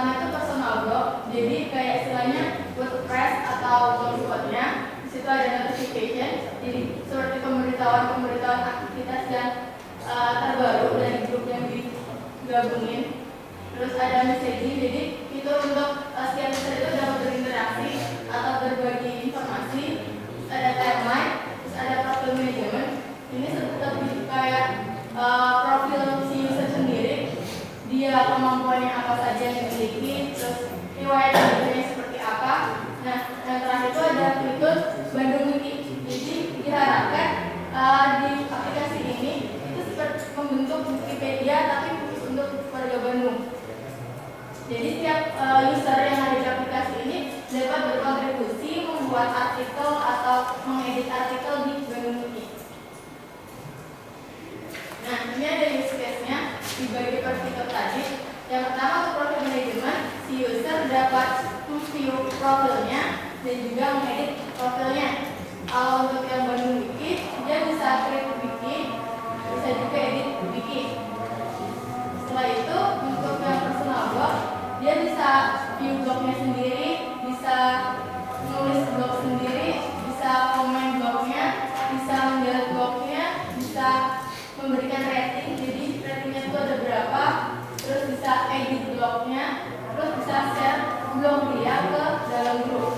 pertama itu personal blog, jadi kayak istilahnya WordPress atau blogspotnya. Di situ ada notification, jadi seperti pemberitahuan aktivitas yang terbaru dari grup yang digabungin. Terus ada messaging, jadi itu untuk setiap user itu dapat berinteraksi atau berbagi informasi. Terus ada timeline, terus ada profil management. Ini seperti kayak profil si user sendiri, dia kemampuannya apa saja yang dimiliki, terus riwayat hidupnya seperti apa. Nah, yang terakhir itu ada fitur Bandung Wiki. Jadi diharapkan di aplikasi ini itu seperti membentuk Wikipedia tapi khusus untuk warga Bandung. Jadi setiap user yang ada di aplikasi ini dapat berkontribusi membuat artikel atau mengedit artikel di Bandung Wiki. Nah, ini ada use case-nya dibagi per fitur tadi. Yang pertama untuk profil manajemen, si user dapat view profilnya dan juga mengedit profilnya. Kalau untuk yang Bandung Wiki, dia bisa create wiki, bisa juga edit wiki. Setelah itu untuk yang personal blog, dia bisa view blognya sendiri, bisa nulis blog sendiri, bisa komen blognya, bisa menggait blognya, bisa memberikan rating, jadi ratingnya itu ada berapa, terus bisa edit blognya, terus bisa share blog dia ke dalam grup.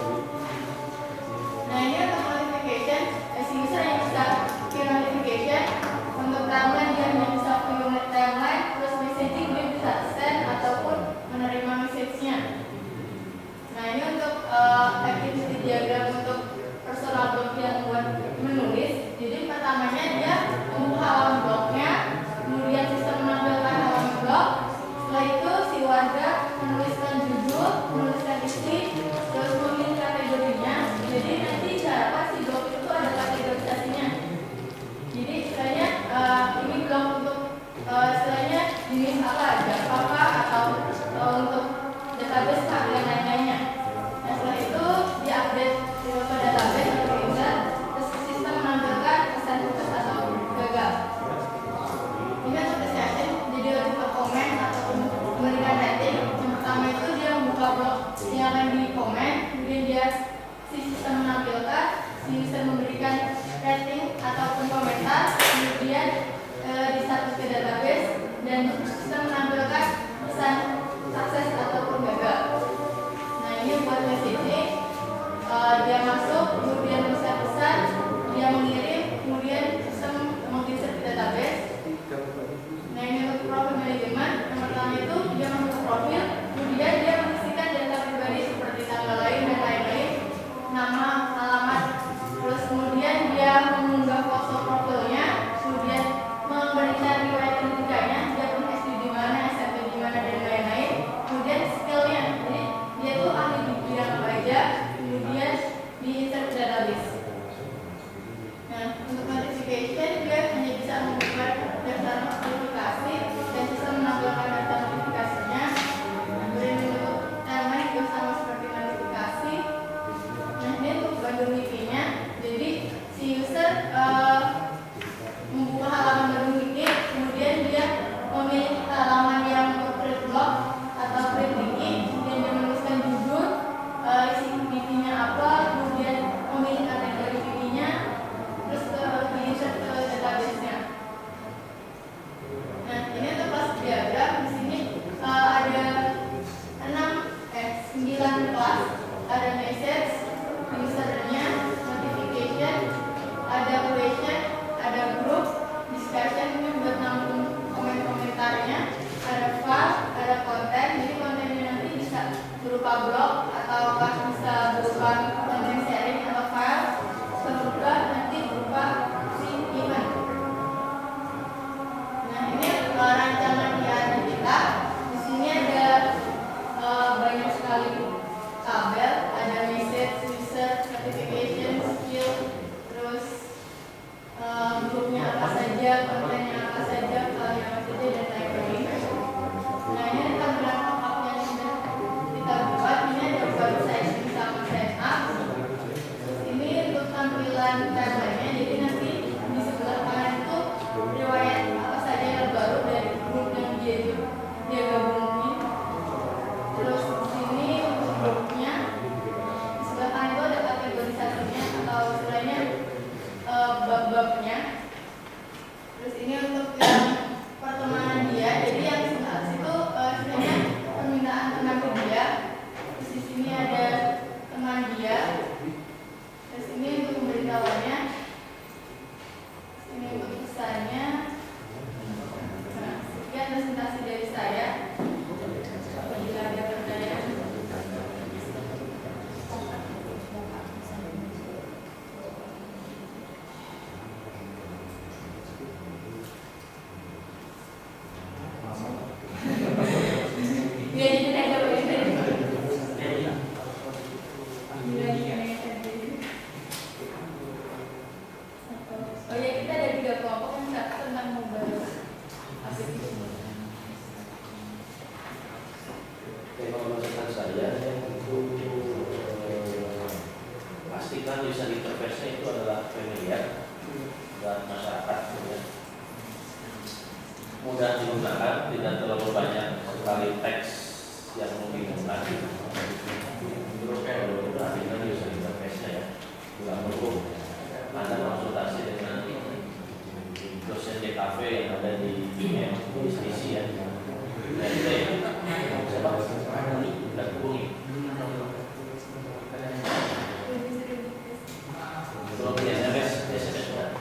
Oh ya, kita ada 3 kelompok yang nggak tentang mobile application. Kalau masukan saya itu pastikan user interface-nya itu adalah familiar dan masyarakat ya. Mudah digunakan, tidak terlalu banyak sekali teks yang membingungkan. Terus kalau perhatikan user interface-nya ya, tidak perlu Anda konsultasi dengan dosen DKV yang ada di institusi ya. Dan hubungi. Belum di SMS sudah.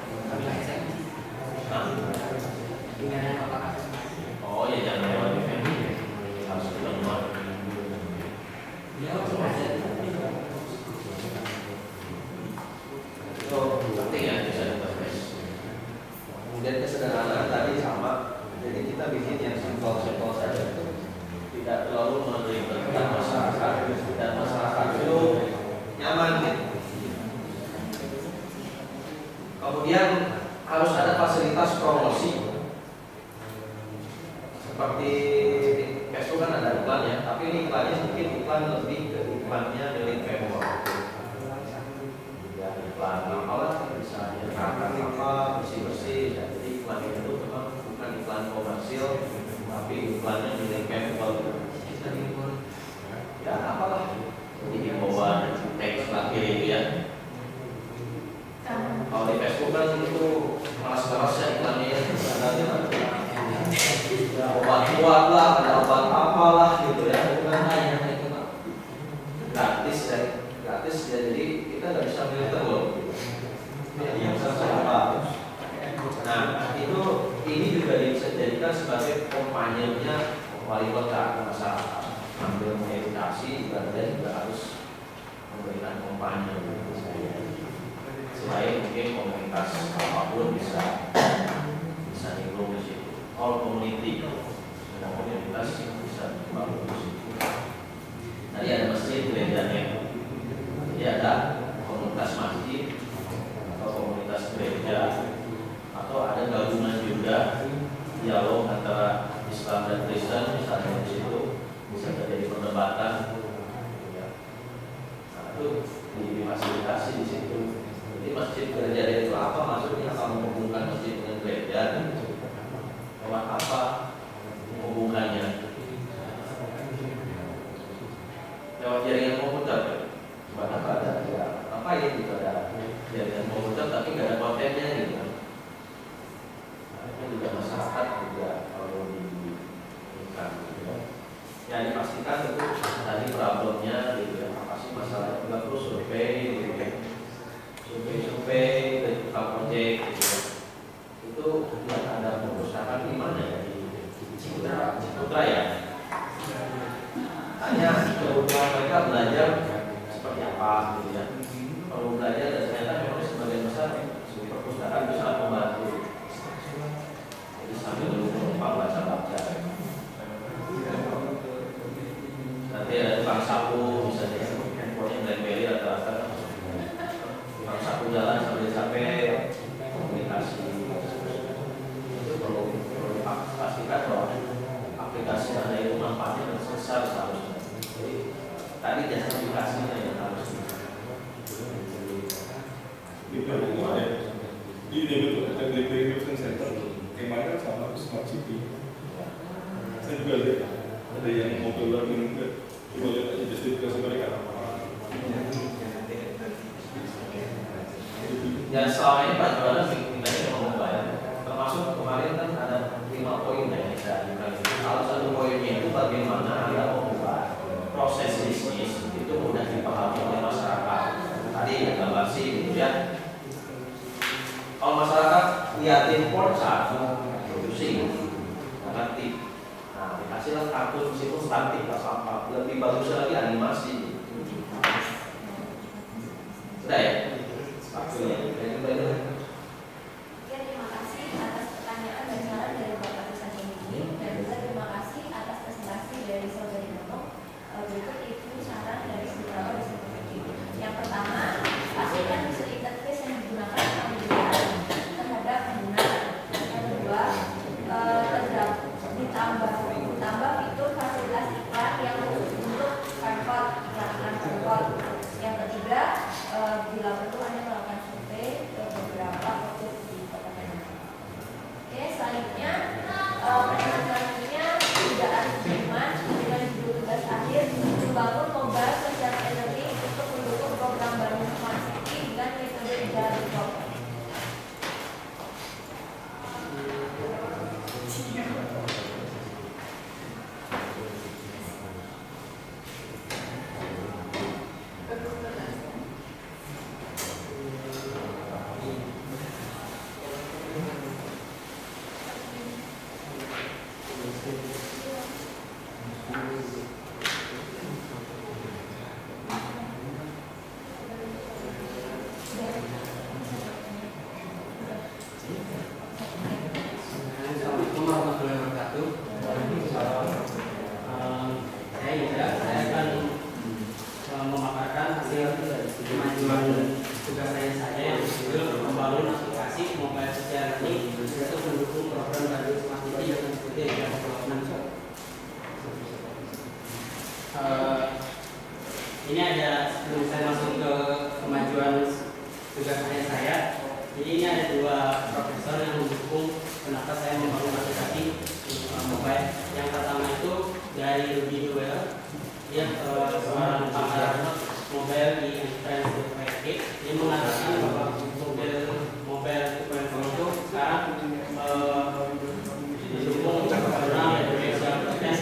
Oh ya jangan lewat harus ketemu. Itu penting ya bisa interface. Kemudian kesederhanaan tadi sama. Jadi kita bikin yang simpel-simpel saja. Tidak terlalu meribetkan masyarakat dan masyarakat itu nyaman gitu. Kemudian harus ada fasilitas promosi seperti Facebook kan ada iklan ya, tapi ini iklannya mungkin iklan lebih ke iklannya milik Pemkot ya, iklan apalah misalnya makan apa bersih-bersih ya. Jadi iklan itu memang bukan iklan komersil tapi iklannya milik Pemkot ya apalah jadi himbauan teks lahir itu ya. Kalau di Facebook kan itu malas-malas ya iklannya ya, obat kuat lah, ada obat apalah gitu ya, bukan hanya itu gratis ya, gratis ya, jadi kita nggak bisa milih terus jadi yang apa. Nah itu ini juga bisa dijadikan sebagai kompanyennya wali kota masyarakat sambil mengedukasi juga dia juga harus memberikan kompanyen selain mungkin komunitas apapun bisa nimbrung di situ. All community, semua komunitas bisa dibangun di situ. Tadi ada masjid gerejanya, jadi ada komunitas masjid atau komunitas gereja atau ada gabungan juga dialog antara Islam dan Kristen misalnya di situ bisa terjadi perdebatan. Nah itu difasilitasi di situ. Jadi masjid gereja itu apa maksudnya? Apa menghubungkan masjid dengan gereja? Lewat apa hubungannya? Lewat jaringan komputer. Buat apa ada? Ya, apa ya gitu ada jaringan komputer tapi nggak ada kontennya gitu. Nah, itu juga masyarakat juga kalau diinginkan. Gitu. Ya dipastikan itu tadi problemnya gitu ya. Apa sih masalah? Juga perlu survei gitu ya. Survei dari tukang proyek gitu ya. Itu yang ada perpustakaan di mana ya di Ciputra ya. Hanya kebutuhan mereka belajar seperti apa gitu ya. Kalau belajar dan ternyata memang sebagian besar perpustakaan itu sangat membantu. Jadi sambil menumpang baca-baca. Nanti ada tukang sapu misalnya, handphonenya BlackBerry rata-rata. Tukang sapu jalan sambil capek komunikasi. Itu perlu dipastikan bahwa aplikasi Anda itu manfaatnya besar seharusnya. Jadi tadi justifikasinya yang harus di level ada BlackBerry Option Center kemarin sama Smart City. Saya juga lihat ada yang mobile learning juga. Coba lihat aja justifikasi mereka. Ya selama ini Pak Juara tinggalnya memang mobile. Termasuk kemarin kan ada 5 poin yang saya ajukan. Salah satu poinnya itu bagaimana Anda membuat proses bisnis itu mudah dipahami oleh masyarakat. Tadi ya gambar sih gitu ya. Kalau masyarakat liatin ponsel, pusing, ngerti. Nah, dikasihlah kartun situ statik apa lebih bagus lagi animasi. Sudah ya? Waktunya. Terima kasih atas pertanyaan dan saran dari Bapak Tusan ini, dan juga terima kasih atas presentasi dari Saudari Nono. Berikut itu saran dari beberapa diskusi. Yang hasil kemajuan tugas saya yang berjudul membangun aplikasi mobile social learning untuk mendukung program baru Smart City yang seperti yang ini ada sebelum saya masuk ke kemajuan tugas saya. Jadi ini ada dua profesor yang mendukung kenapa saya membangun aplikasi mobile. Yang pertama itu dari Rudy Joel, dia seorang pakar mobile di Enterprise.psg. Dia mengatakan bahwa mobile 2.0 itu sekarang didukung karena Indonesia content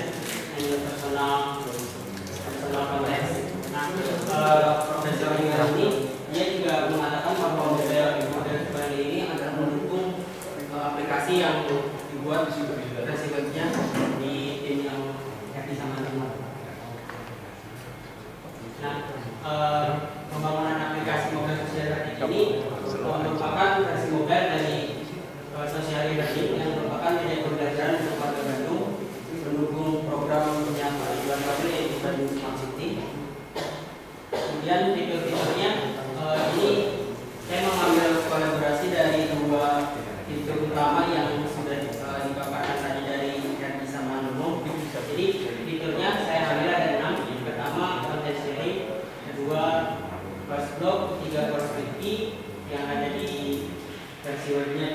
and personal context. Nah, profesor ini dia juga mengatakan bahwa mobile 2.0 ini akan mendukung aplikasi yang dibuat versi webnya di tim yang happy sama teman. Nah, pembangunan aplikasi mobile social learning ini merupakan versi mobile dari social learning yang merupakan media pembelajaran untuk warga Bandung mendukung program yang tujuan kami yaitu Bandung Smart City. Kemudian fitur-fiturnya ini saya mengambil kolaborasi dari dua fitur utama yang sudah dipaparkan tadi dari Yanti sama Nuno. Jadi fiturnya saya ambil ada 6. Yang pertama content sharing, kedua course blog, ketiga course wiki yang ada di versi webnya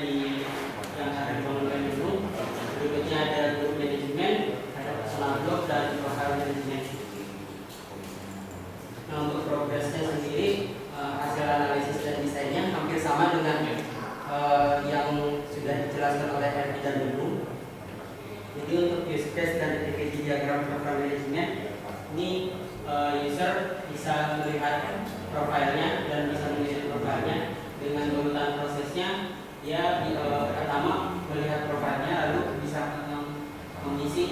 yang akan dibangunkan dulu. Berikutnya ada group management, ada personal blog dan profile management. Nah, untuk progresnya sendiri hasil analisis dan desainnya hampir sama dengan yang sudah dijelaskan oleh Erdi dan Nuno. Jadi untuk use case dan activity diagram program management ini user bisa melihat profilnya dan bisa mengisi profilnya dengan urutan prosesnya. Ya, pertama melihat profilnya lalu bisa mengisi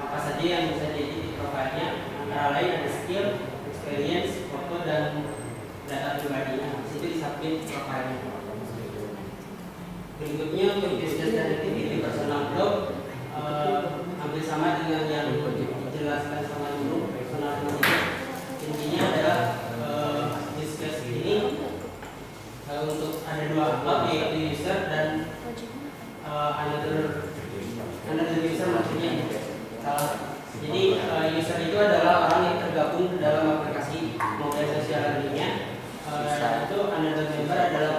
apa saja yang bisa jadi di profilnya, antara lain ada skill, experience, foto dan data pribadinya. Di situ disubmit profilnya. Berikutnya untuk business dan activity personal blog hampir sama dengan yang dijelaskan sama dulu personal blog. Intinya adalah business ini untuk ada dua account yaitu user dan another user, maksudnya salah. Jadi user itu adalah orang yang tergabung dalam aplikasi mobile social learning-nya. Itu another member adalah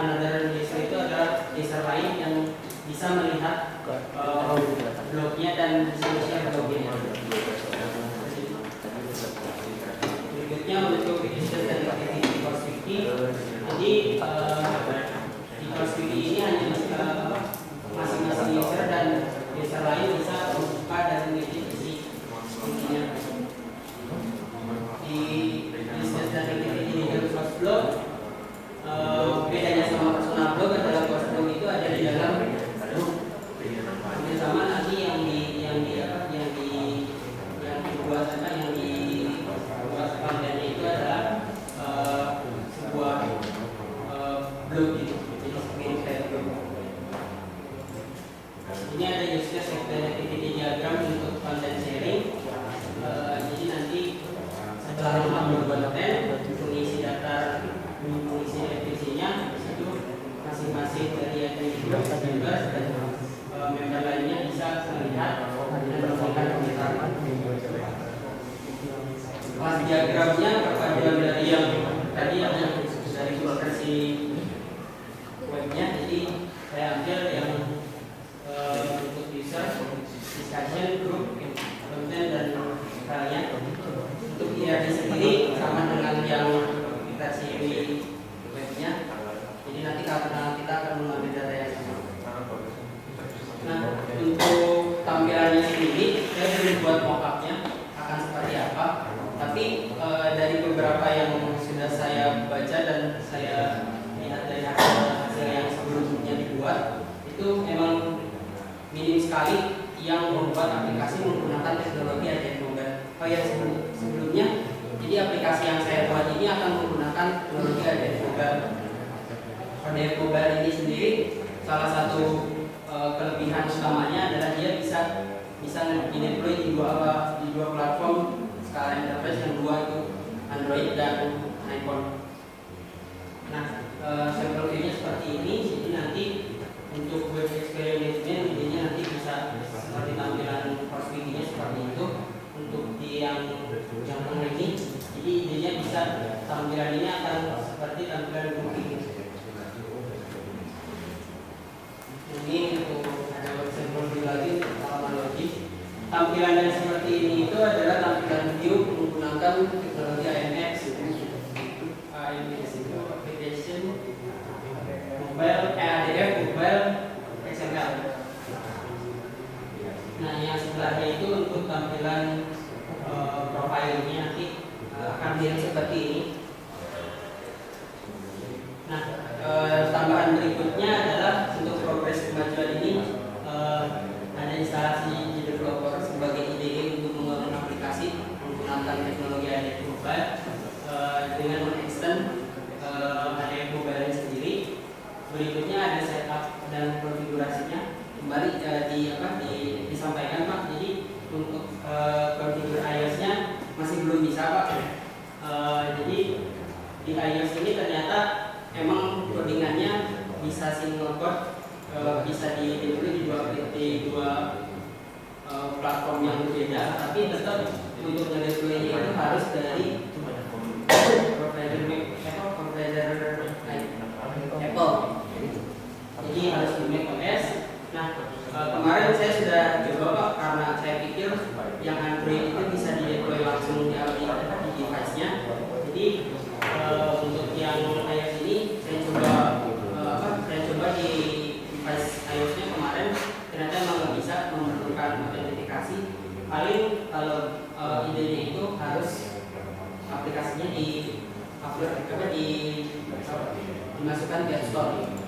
another user itu adalah user lain yang bisa melihat blognya dan bisa share blognya. Berikutnya untuk business dan activity course wiki. Jadi di course wiki ini hanya masing-masing user dan user lain bisa membuka dan mengedit isi wikinya. Di business dan activity di course blog bedanya sama personal blog adalah course blog itu ada di dalam sama nanti yang dibuat kontennya itu adalah sebuah blog gitu, jadi mirip kayak blog. Ini ada use case activity diagram untuk content sharing. Jadi nanti setelah membuat konten, mengisi data, mengisi definisinya, itu masing-masing dari yang members dan member lainnya bisa melihat dan melakukan pemetakan. Kelas diagramnya perpaduan dari yang tadi ada dari versi webnya. Jadi saya ambil yang untuk user, discussion, group, content dan kalian. Untuk IRD sendiri sama dengan yang versi webnya. Jadi nanti karena kita akan mengambil data yang sama. Nah, untuk tampilannya sendiri saya belum buat mock-up-nya akan seperti apa. Tapi dari beberapa yang sudah saya baca dan saya lihat dari hasil yang sebelumnya dibuat, itu memang minim sekali yang membuat aplikasi menggunakan teknologi ADF Mobile. Oh ya, sebelumnya, jadi aplikasi yang saya buat ini akan menggunakan teknologi ADF Mobile. ADF Mobile ini sendiri salah satu kelebihan utamanya adalah dia bisa dideploy di dua platform Scala Enterprise, yang dua itu Android dan iPhone. Nah, sampel view-nya seperti ini. Jadi nanti untuk web experience-nya intinya nanti bisa seperti tampilan course wiki-nya seperti itu. Untuk yang tengah ini, jadi intinya bisa tampilan ini akan seperti tampilan booking. Ini untuk ada web sampel view lagi untuk halaman logis. Tampilan yang seperti ini itu adalah tampilan view menggunakan teknologi IMX itu application mobile ADF mobile XML. Nah, yang sebelahnya itu untuk tampilan profilnya nanti akan dilihat seperti ini. Nah, tambahan berikutnya adalah untuk progres kemajuan ini ada instalasi developer sebagai IDE untuk membangun aplikasi menggunakan teknologi ADF mobile dengan mengextend ADF mobile sendiri. Berikutnya ada setup dan konfigurasinya. Kembali disampaikan Pak. Jadi untuk konfigur iOS-nya masih belum bisa Pak. Jadi di iOS ini ternyata emang codingannya bisa single code, bisa di dua platform yang berbeda, tapi tetap untuk ngedeploy itu harus dari provider Apple. Jadi harus di macOS. Nah, kemarin saya sudah coba Pak, karena saya pikir yang Android itu bisa di-deploy langsung di device-nya. Jadi untuk yang iOS ini saya coba di device iOS-nya kemarin, ternyata memang nggak bisa memerlukan autentifikasi. Paling kalau idenya itu harus aplikasinya dimasukkan ke App Store.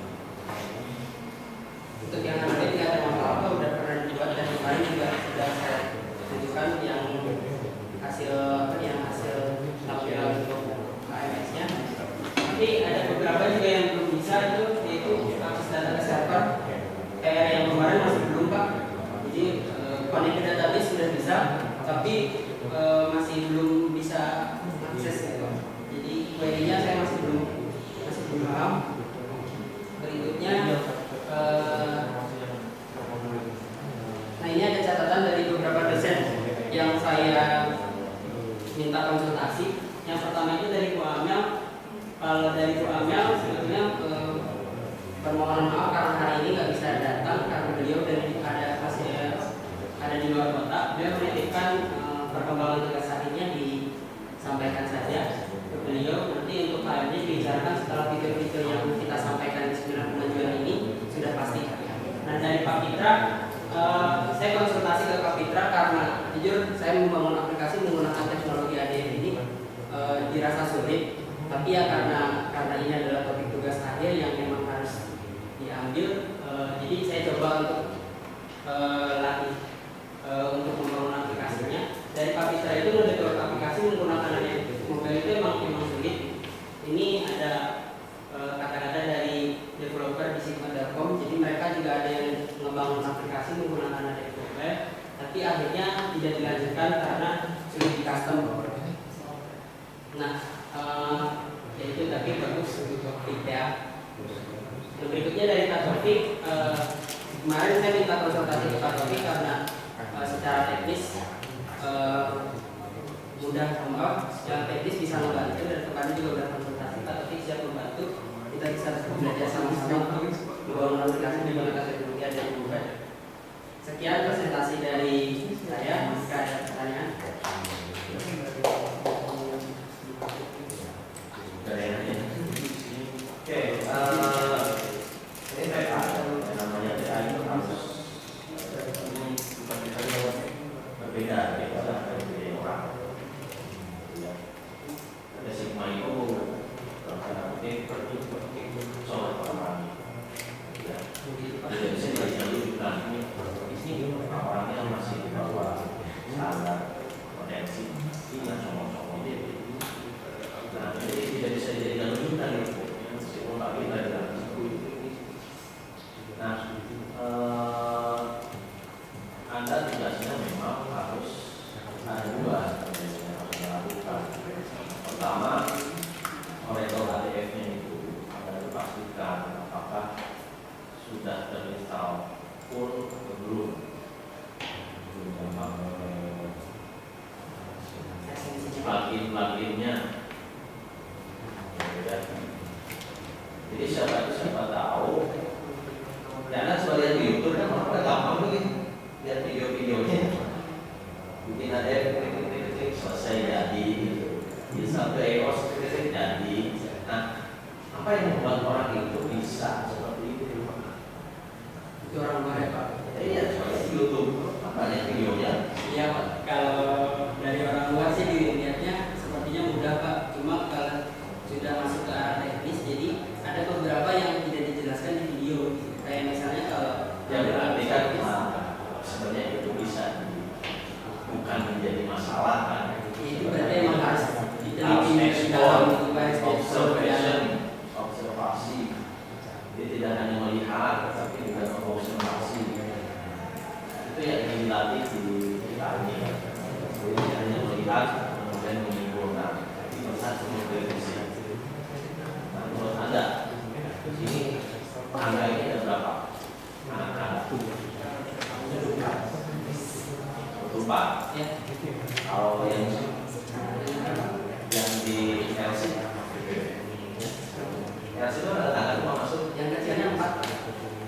Untuk yang Android tidak ada masalah, udah pernah dibuat dan kemarin juga sudah saya tunjukkan yang hasil tampilan untuk iOS-nya. Tapi ada beberapa juga yang belum bisa, yaitu akses data ke server. Kayak yang kemarin masih belum Pak. Jadi connect ke database sudah bisa, tapi masih belum bisa akses gitu. Jadi query-nya saya masih belum paham. Berikutnya nah ini ada catatan dari beberapa dosen yang saya minta konsultasi. Yang pertama itu dari Bu Amel. Kalau dari Bu Amel sebetulnya permohonan maaf karena hari ini nggak bisa datang karena beliau ada di luar kota. Beliau menitipkan perkembangan tugas harinya disampaikan saja ke beliau. Nanti untuk lainnya dibicarakan setelah fitur-fitur yang kita sampaikan di seminar kemajuan ini sudah pasti. Nah, dari Pak Fitra, saya konsultasi ke Pak Fitra karena jujur saya membangun aplikasi menggunakan teknologi ADF ini dirasa sulit. Tapi ya karena ini adalah topik tugas akhir yang memang harus diambil, jadi saya coba untuk latih untuk membangun aplikasinya. Dari Pak Fitra itu mendevelop aplikasi menggunakan ADF mobile itu memang sulit. Ini ada kata-kata dari developer di sigma.com. Jadi mereka juga ada yang membangun aplikasi menggunakan ADF mobile, tapi akhirnya tidak dilanjutkan karena sulit di custom. Nah, itu tapi bagus untuk ya. Yang berikutnya dari Pak Taufik, kemarin saya minta konsultasi ke Pak Taufik karena secara teknis mudah secara teknis bisa membantu, dan kemarin juga sudah konsultasi Pak Taufik siap membantu. Kita bisa belajar sama-sama membangun aplikasi menggunakan teknologi ADF mobile. Sekian presentasi dari saya. Jika ada pertanyaan. Oke, ini saya namanya DA itu harus berbeda dari orang. Ada sigma itu soal orang. Ya, jadi saya dilanjutkan ini orangnya masih di bawah standar potensi, ini somong-somong dia. Nah, jadi tidak bisa dijadikan rujukan itu. Meskipun Pak Fitra dalam nah, Anda tugasnya memang harus ada dua yang harus melakukan. pertama, Oracle ADF-nya itu Anda pastikan apakah sudah terinstall full atau belum. Plugin-pluginnya. Jadi siapa tahu. Karena sebagian di YouTube kan orang gampang tuh lihat video-videonya. Bikin ADF klik selesai jadi. Bisa ke EOS jadi. Nah, apa yang membuat orang itu bisa seperti itu? Itu orang luar ya Pak? Iya, seperti YouTube. Apa yang videonya? Iya Pak, kalau dari orang luar sih dilihatnya sepertinya mudah Pak. Cuma kalau sudah masuk ke arah teknis, jadi ada beberapa yang tidak dijelaskan di video. Kayak misalnya kalau Ya berarti kan sebenarnya itu bisa bukan menjadi masalah kan? itu berarti emang harus Harus diteliti di ekspor, dalam itu Pak, observation, observasi. Jadi tidak hanya melihat, tapi juga mengobservasi. Itu yang ingin dilatih di kita ini. Jadi hanya melihat, kemudian menyimpulkan, tapi bisa memprediksi. Nah, menurut Anda, ini Anda ini ada berapa anak-anak? Empat. Ya. Kalau yang di LC itu ada tangga cuma masuk. Yang kecilnya 4.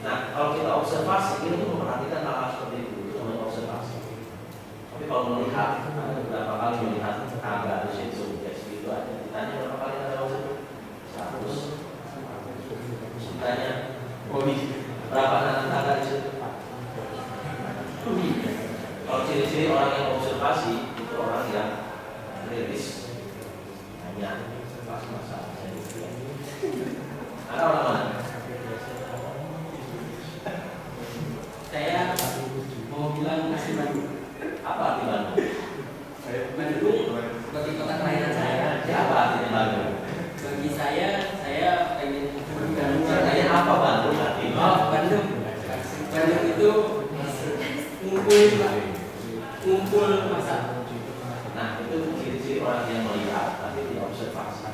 Nah, kalau kita observasi, kita tuh memperhatikan hal seperti itu namanya observasi. Tapi kalau melihat, ada beberapa kali melihat tangga di situ, ya segitu aja. Ditanya berapa kali ada observasi? 100. Ditanya, berapa anak tangga di situ? Kalau ciri-ciri orang yang observasi itu orang yang rilis, hanya pas masa. Ada orang mana? Saya mau bilang masih Bandung. Apa arti Bandung? Bandung bagi kota kelahiran saya. Apa artinya Bandung? Bagi saya pengen Bandung. Artinya apa Bandung artinya? Oh, Bandung. Bandung itu ngumpul masa. Nah, itu ciri-ciri orang yang melihat tapi tidak observasi.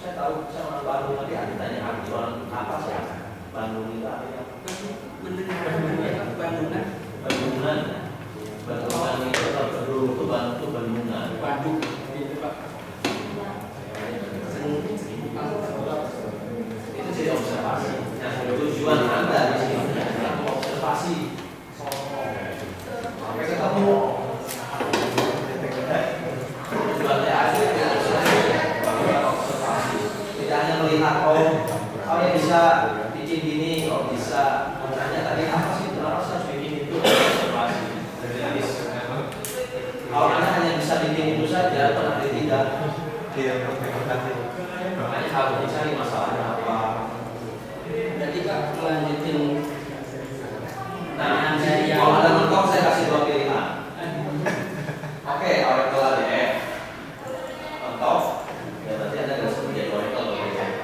Saya tahu saya orang Bandung nanti ditanya arti orang apa sih? Bandung itu artinya apa? Bandungan. Bandungan itu kalau dulu itu Bandung itu Bandungan. Bandung itu Pak. Itu jadi observasi. Nah, tujuan Anda di sini adalah observasi. Sampai ketemu. Tujuannya adalah observasi. Tidak hanya melihat yang bisa bikin gini, bisa menanya tadi apa sih kenapa harus bikin itu observasi. Kalau Anda hanya bisa bikin itu saja, berarti tidak. Makanya harus dicari masalahnya apa. Berarti Kak melanjutin. Nah, kalau Anda mentok saya kasih dua pilihan. Oke, Oracle ADF mentok, ya berarti Anda harus menjadi Oracle ADF.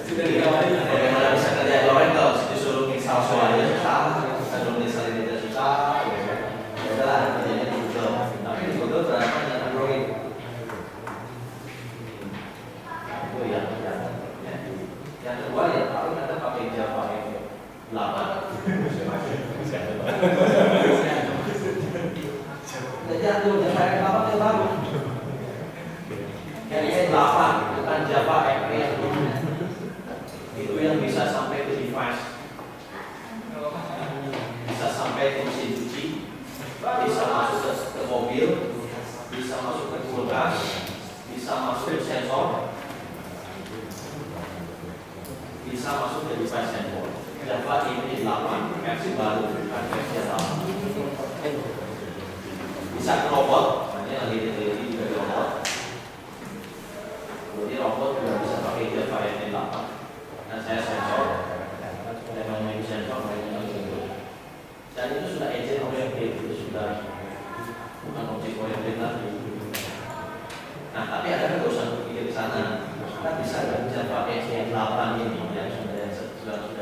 Sudah ditawarin. Bagaimana bisa kerja di Oracle? Disuruh install soalnya susah, kita belum install ini susah. Ya udahlah, kerjanya di Google. Tapi di Google berapa dengan Android? Itu yang kedua ya paling Anda pakai Java 8. Jatuh Java 8 yang baru. Yang 8 bukan Java FE yang dulu. Itu yang bisa sampai ke device, bisa sampai ke mesin cuci, bisa masuk ke mobil, bisa masuk ke kulkas, bisa masuk ke sensor, bisa masuk ke device handphone. Java ini 8 versi baru, bukan versi yang lama. Bisa ke robot, makanya lagi diteliti juga di robot. Jadi robot juga bisa pakai Java ini 8. Dan saya sensor, saya main sensor, main gitu. Dan itu sudah agent oriented, itu sudah bukan objek oriented lagi. Nah, tapi ada nggak usah berpikir ke sana. Kita bisa Java agent 8 ini yang sudah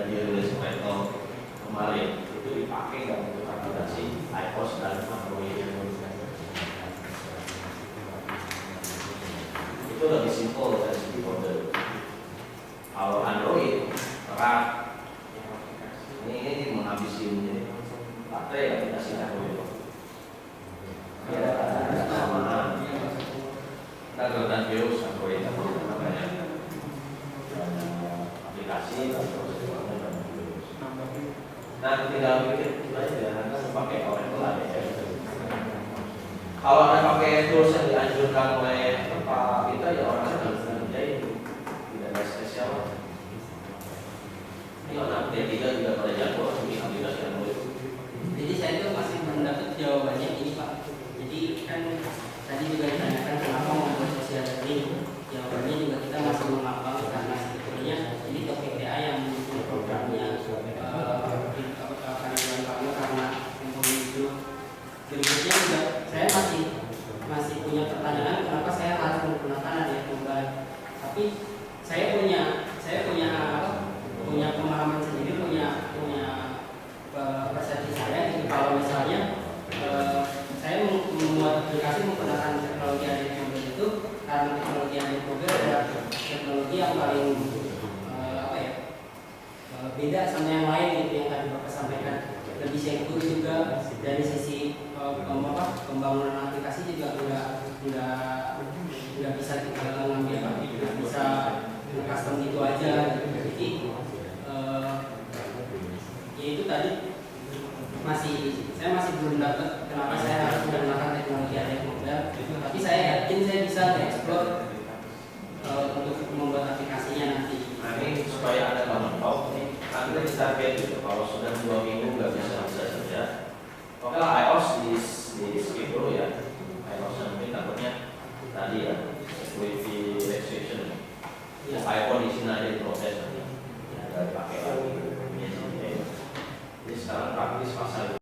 dirilis Oracle kemarin itu dipakai untuk aplikasi iOS dan Android. lebih simpel dari segi kode. Kalau Android berat, ini menghabisi baterai aplikasi Android. Ya, keamanan, dan virus Android namanya aplikasi dan virus. Nah, tinggal mikir aja pakai Oracle aja. Kalau anda pakai tools yang dianjurkan oleh Pak kita ya orangnya harus menjahit, tidak ada spesial. Ini anak D3 juga pada jago di aplikasi Android. Jadi saya itu masih belum dapat jawabannya ini Pak. Jadi kan tadi juga ditanyakan kenapa membuat sosial learning. Jawabannya juga kita masih mengambang karena sebetulnya ini PPA yang mendukung programnya kehadiran kamu karena yang itu. Berikutnya juga saya masih punya pertanyaan kenapa saya harus menggunakan ADF Mobile. Tapi saya punya pemahaman sendiri, punya persepsi saya. Jadi kalau misalnya saya membuat aplikasi menggunakan teknologi ADF Mobile itu karena teknologi ADF Mobile adalah teknologi yang paling beda sama yang lain gitu yang tadi Bapak sampaikan, lebih secure juga dari sisi pembangunan aplikasi juga nggak bisa kita ngambil nggak bisa custom gitu aja. Jadi ya itu tadi saya masih belum dapat kenapa saya harus menggunakan teknologi ADF Mobile, tapi saya yakin saya bisa explore untuk membuat aplikasinya nanti. Nah ini supaya anda tahu nih, anda ditarget gitu. Kalau sudah 2 minggu nggak bisa saja. Oke lah, iOS di skip dulu ya. iOS mungkin takutnya tadi ya security restriction. Ya, iPhone di sini aja diproses nanti. Ya, nggak dipakai lagi. Jadi sekarang praktis pasar.